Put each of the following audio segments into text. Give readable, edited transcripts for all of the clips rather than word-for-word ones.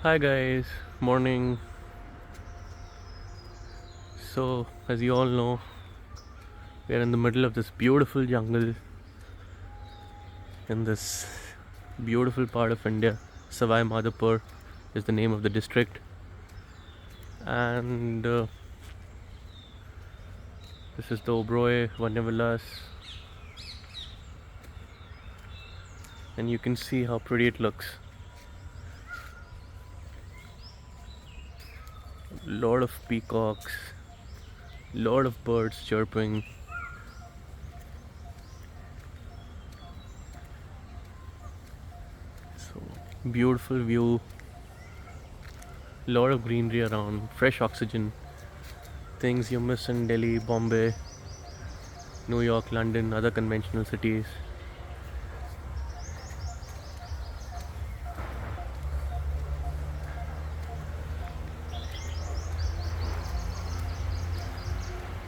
Hi guys, morning. So, as you all know, we are in the middle of this beautiful jungle in this beautiful part of India. Savai Madhopur is the name of the district, and this is the Oberoi Vanyavilas, and you can see how pretty it looks. Lot of peacocks, lot of birds chirping. So beautiful view, lot of greenery around, fresh oxygen. Things you miss in Delhi, Bombay, New York, London, other conventional cities.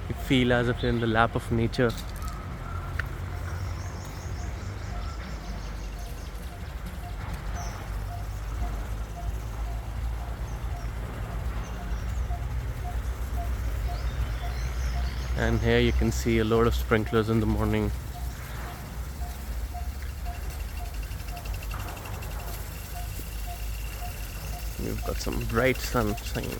You feel as if you're in the lap of nature. And here you can see a lot of sprinklers in the morning. We've got some bright sun shining.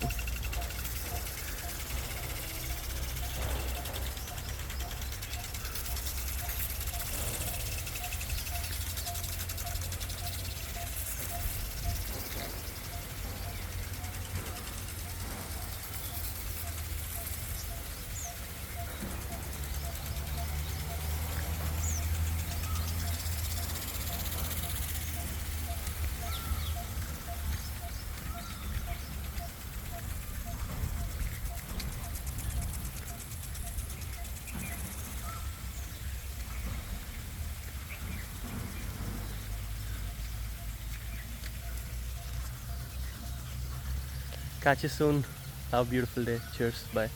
Catch you soon. Have a beautiful day. Cheers. Bye.